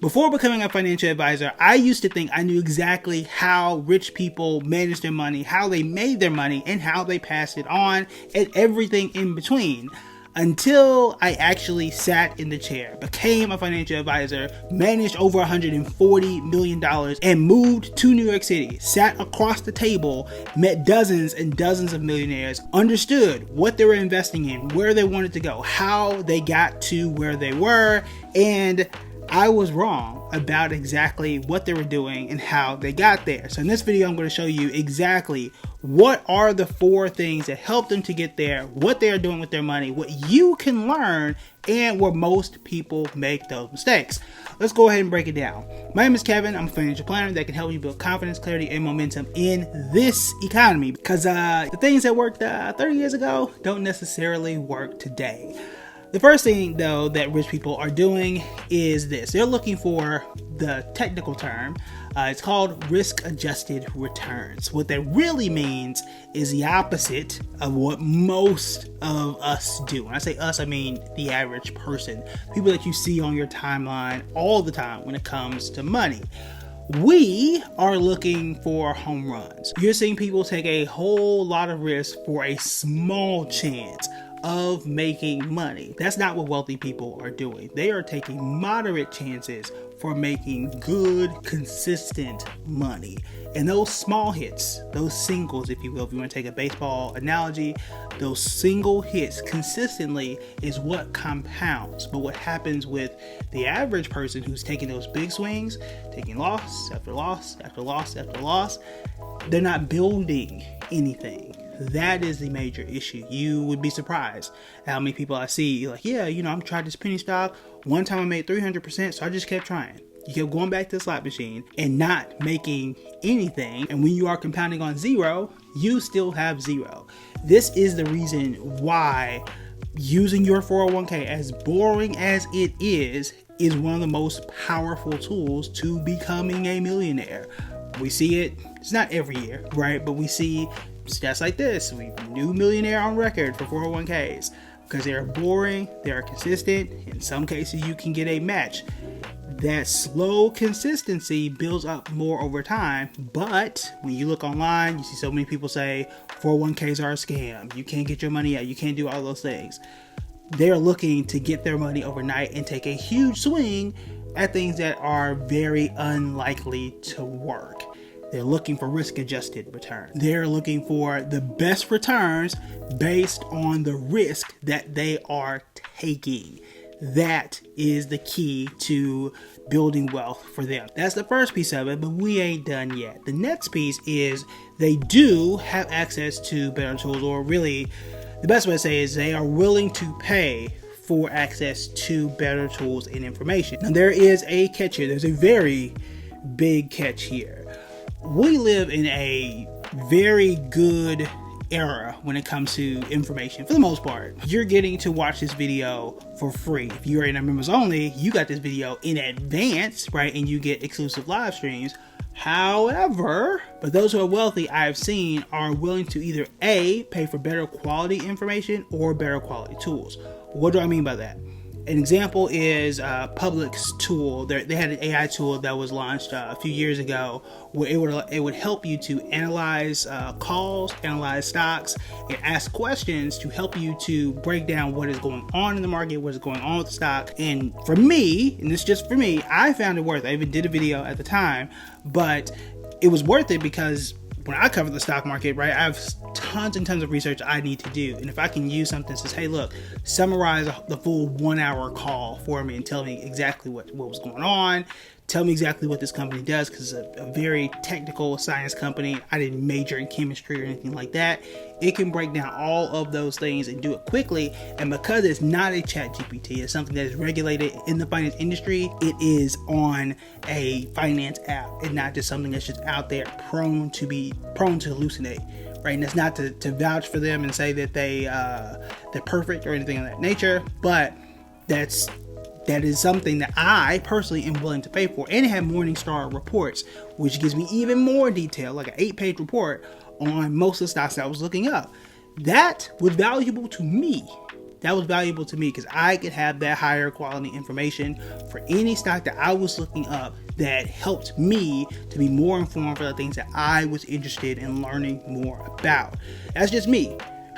Before becoming a financial advisor, I used to think I knew exactly how rich people manage their money, how they made their money, and how they passed it on, and everything in between. Until I actually sat in the chair, became a financial advisor, managed over $140 million, and moved to New York City, sat across the table, met dozens and dozens of millionaires, understood what they were investing in, where they wanted to go, how they got to where they were, and I was wrong about exactly what they were doing and how they got there. So in this video, I'm going to show you exactly what are the 4 things that help them to get there, what they are doing with their money, what you can learn, and where most people make those mistakes. Let's go ahead and break it down. My name is Kevin. I'm a financial planner that can help you build confidence, clarity, and momentum in this economy, because the things that worked 30 years ago don't necessarily work today. The first thing, though, that rich people are doing is this. They're looking for the technical term. It's called risk-adjusted returns. What that really means is the opposite of what most of us do. When I say us, I mean the average person. People that you see on your timeline all the time when it comes to money. We are looking for home runs. You're seeing people take a whole lot of risk for a small chance of making money. That's not what wealthy people are doing. They are taking moderate chances for making good, consistent money. And those small hits, those singles, if you will, if you want to take a baseball analogy, those single hits consistently is what compounds. But what happens with the average person who's taking those big swings, taking loss after loss after loss after loss, they're not building anything. That is the major issue. You would be surprised at how many people I see like, yeah, I'm trying this penny stock. One time I made 300%, so I just kept trying. You kept going back to the slot machine and not making anything. And when you are compounding on zero, you still have zero. This is the reason why using your 401k, as boring as it is one of the most powerful tools to becoming a millionaire. We see it, it's not every year, right? But we see stats like this. We new millionaire on record for 401ks because they are boring, they are consistent. In some cases, you can get a match. That slow consistency builds up more over time. But when you look online, you see so many people say 401ks are a scam. You can't get your money out. You can't do all those things. They're looking to get their money overnight and take a huge swing at things that are very unlikely to work. They're looking for risk-adjusted returns. They're looking for the best returns based on the risk that they are taking. That is the key to building wealth for them. That's the first piece of it, but we ain't done yet. The next piece is they do have access to better tools, or really, the best way to say is they are willing to pay for access to better tools and information. Now, there is a catch here. There's a very big catch here. We live in a very good era when it comes to information. For the most part, you're getting to watch this video for free. If you're in our members only, you got this video in advance, right? And you get exclusive live streams. However, but those who are wealthy, I've seen, are willing to either A, pay for better quality information or better quality tools. What do I mean by that? An example is Public's tool. They had an AI tool that was launched a few years ago where it would help you to analyze calls, analyze stocks, and ask questions to help you to break down what is going on in the market, what is going on with the stock. And for me, and this is just for me, I found it worth it. I even did a video at the time, but it was worth it because when I cover the stock market, right, I have tons and tons of research I need to do. And if I can use something that says, hey, look, summarize the full 1 hour call for me and tell me exactly what was going on, tell me exactly what this company does, because it's a very technical science company. I didn't major in chemistry or anything like that. It can break down all of those things and do it quickly. And because it's not a chat GPT, it's something that is regulated in the finance industry. It is on a finance app and not just something that's just out there prone to hallucinate. Right, and it's not to vouch for them and say that they're perfect or anything of that nature, but that is something that I personally am willing to pay for. And it had Morningstar reports, which gives me even more detail, like an 8-page report on most of the stocks that I was looking up. That was valuable to me That was valuable to me because I could have that higher quality information for any stock that I was looking up that helped me to be more informed for the things that I was interested in learning more about. That's just me.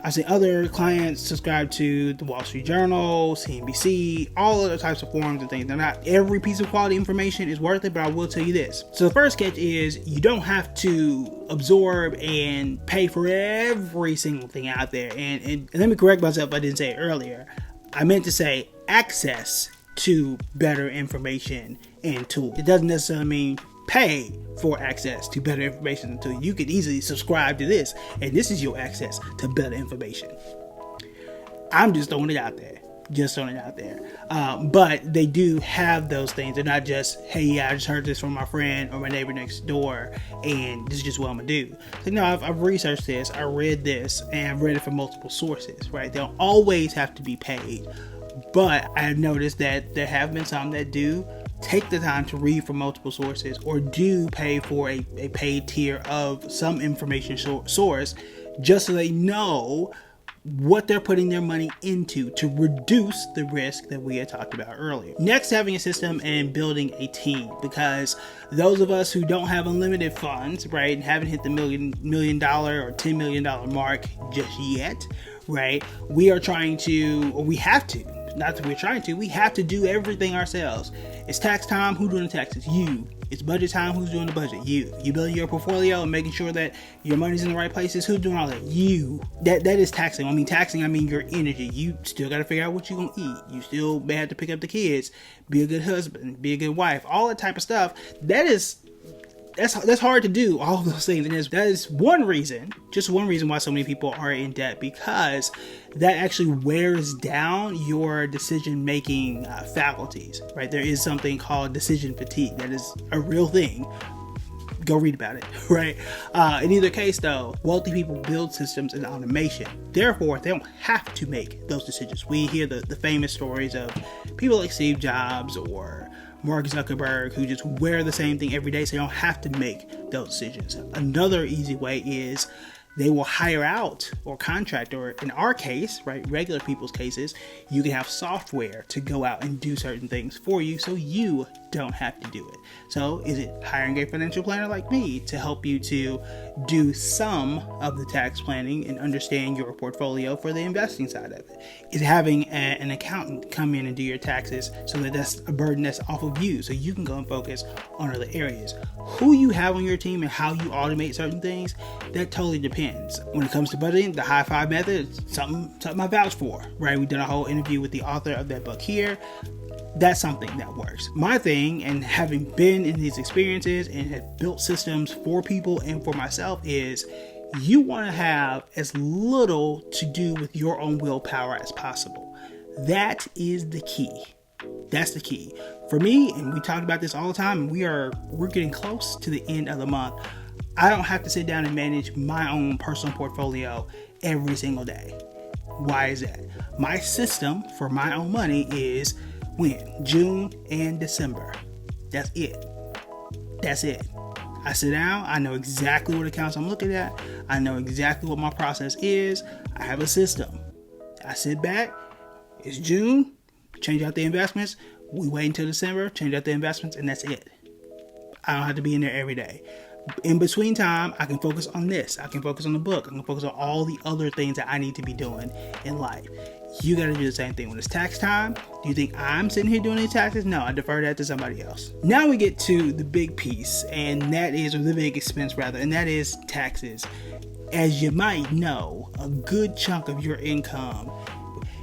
I've seen other clients subscribe to the Wall Street Journal, CNBC, all other types of forums and things. Now, not every piece of quality information is worth it, but I will tell you this. So the first catch is you don't have to absorb and pay for every single thing out there. And let me correct myself if I didn't say it earlier. I meant to say access to better information and tools. It doesn't necessarily mean pay for access to better information and tools. You could easily subscribe to this, and this is your access to better information. I'm just throwing it out there. But they do have those things. They're not just, hey, yeah, I just heard this from my friend or my neighbor next door, and this is just what I'm gonna do. So, no, I've researched this, I read this, and I've read it from multiple sources, right? They don't always have to be paid, but I've noticed that there have been some that do take the time to read from multiple sources or do pay for a paid tier of some information source just so they know what they're putting their money into to reduce the risk that we had talked about earlier. Next, having a system and building a team, because those of us who don't have unlimited funds, right, and haven't hit the $1 million or $10 million mark just yet, right, we have to do everything ourselves. It's tax time, who's doing the taxes? You. It's budget time, who's doing the budget? You. You building your portfolio and making sure that your money's in the right places, who's doing all that? You. That is taxing. I mean your energy. You still got to figure out what you're going to eat. You still may have to pick up the kids, be a good husband, be a good wife, all that type of stuff. That's hard to do, all those things, and that is just one reason why so many people are in debt, because that actually wears down your decision-making faculties, right? There is something called decision fatigue. That is a real thing. Go read about it, right? In either case, though, wealthy people build systems and automation. Therefore, they don't have to make those decisions. We hear the famous stories of people like Steve Jobs or Mark Zuckerberg who just wear the same thing every day, so they don't have to make those decisions. Another easy way is they will hire out or contract, or in our case, right, regular people's cases, you can have software to go out and do certain things for you so you don't have to do it. So is it hiring a financial planner like me to help you to do some of the tax planning and understand your portfolio for the investing side of it? Is having an accountant come in and do your taxes so that that's a burden that's off of you so you can go and focus on other areas? Who you have on your team and how you automate certain things, that totally depends. When it comes to budgeting, the high five method is something I vouch for, right? We did a whole interview with the author of that book here. That's something that works. My thing, and having been in these experiences and have built systems for people and for myself, is you want to have as little to do with your own willpower as possible. That is the key. That's the key. For me, and we talk about this all the time, and we're getting close to the end of the month. I don't have to sit down and manage my own personal portfolio every single day. Why is that? My system for my own money is June and December. That's it. I sit down, I know exactly what accounts I'm looking at, I know exactly what my process is, I have a system. I sit back, it's June, change out the investments, we wait until December, change out the investments, and that's it. I don't have to be in there every day. In between time, I can focus on this, I can focus on the book, I can focus on all the other things that I need to be doing in life. You got to do the same thing. When it's tax time, do you think I'm sitting here doing these taxes? No, I defer that to somebody else. Now we get to the big piece, and that is, or the big expense rather, and that is taxes. As you might know, a good chunk of your income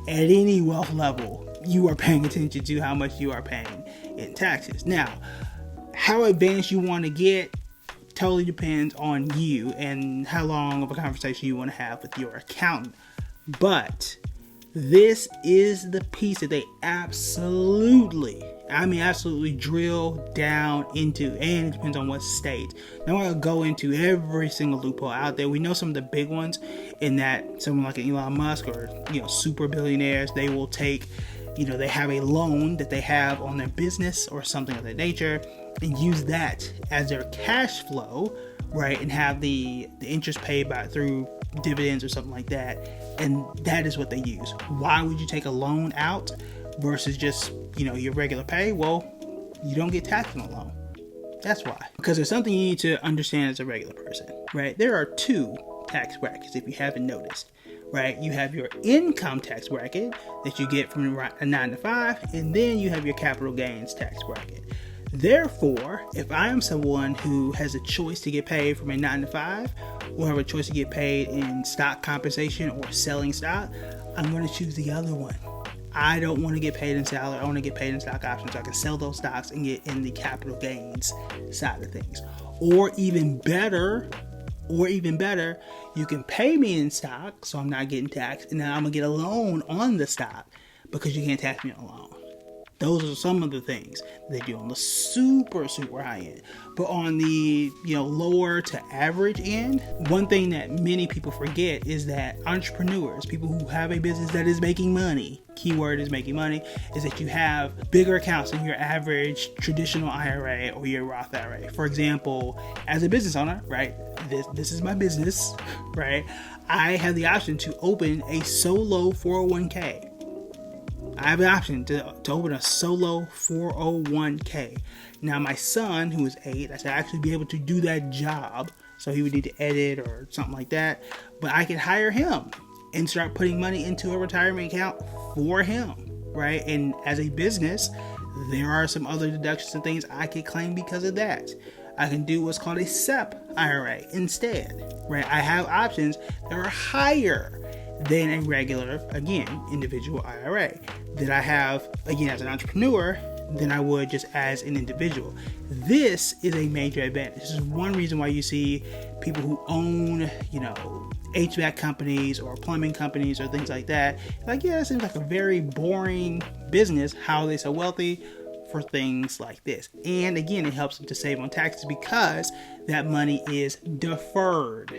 at any wealth level, you are paying attention to how much you are paying in taxes. Now, how advanced you want to get totally depends on you and how long of a conversation you want to have with your accountant. But this is the piece that they absolutely drill down into, and it depends on what state. Now I'm going to go into every single loophole out there. We know some of the big ones in that someone like Elon Musk or super billionaires, they will take they have a loan that they have on their business or something of that nature, and use that as their cash flow, right? And have the interest paid through dividends or something like that. And that is what they use. Why would you take a loan out versus just, your regular pay? Well, you don't get taxed on a loan. That's why. Because there's something you need to understand as a regular person, right? There are two tax brackets, if you haven't noticed, right? You have your income tax bracket that you get from a 9 to 5, and then you have your capital gains tax bracket. Therefore, if I am someone who has a choice to get paid from a 9 to 5, or have a choice to get paid in stock compensation or selling stock, I'm going to choose the other one. I don't want to get paid in salary. I want to get paid in stock options so I can sell those stocks and get in the capital gains side of things. Or even better, you can pay me in stock so I'm not getting taxed, and then I'm going to get a loan on the stock because you can't tax me on a loan. Those are some of the things they do on the super, super high end. But on the lower to average end, one thing that many people forget is that entrepreneurs, people who have a business that is making money, keyword is making money, is that you have bigger accounts than your average traditional IRA or your Roth IRA. For example, as a business owner, right? This is my business, right? I have the option to open a solo 401k. I have the option to open a solo 401k. Now, my son, who is 8, I should actually be able to do that job. So he would need to edit or something like that. But I could hire him and start putting money into a retirement account for him, right? And as a business, there are some other deductions and things I could claim because of that. I can do what's called a SEP IRA instead, right? I have options that are higher than a regular, again, individual IRA that I have, again, as an entrepreneur than I would just as an individual. This is a major advantage. This is one reason why you see people who own, HVAC companies or plumbing companies or things like that. Like, yeah, it seems like a very boring business. How are they so wealthy? For things like this. And again, it helps them to save on taxes because that money is deferred.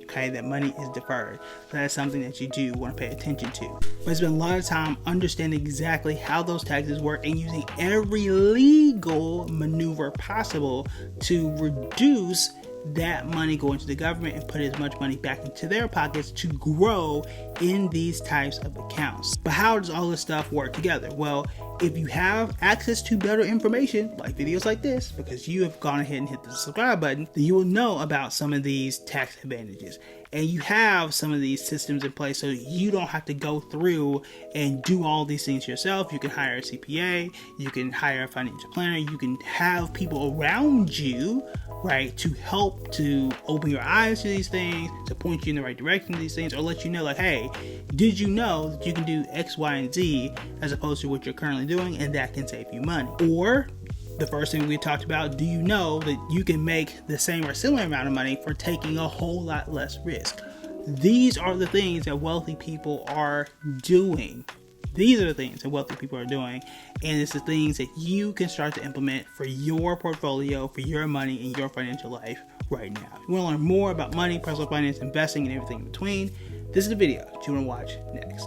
Okay, that money is deferred. So that's something that you do want to pay attention to. But spend a lot of time understanding exactly how those taxes work and using every legal maneuver possible to reduce that money going to the government and put as much money back into their pockets to grow in these types of accounts. But how does all this stuff work together? Well, if you have access to better information, like videos like this, because you have gone ahead and hit the subscribe button, then you will know about some of these tax advantages. And you have some of these systems in place so you don't have to go through and do all these things yourself. You can hire a CPA, you can hire a financial planner, you can have people around you, right, to help to open your eyes to these things, to point you in the right direction to these things, or let you know, like, hey, did you know that you can do X, Y, and Z as opposed to what you're currently doing, and that can save you money? Or the first thing we talked about, do you know that you can make the same or similar amount of money for taking a whole lot less risk? These are the things that wealthy people are doing. These are the things that wealthy people are doing, and it's the things that you can start to implement for your portfolio, for your money, in your financial life right now. If you want to learn more about money, personal finance, investing, and everything in between, this is the video that you want to watch next.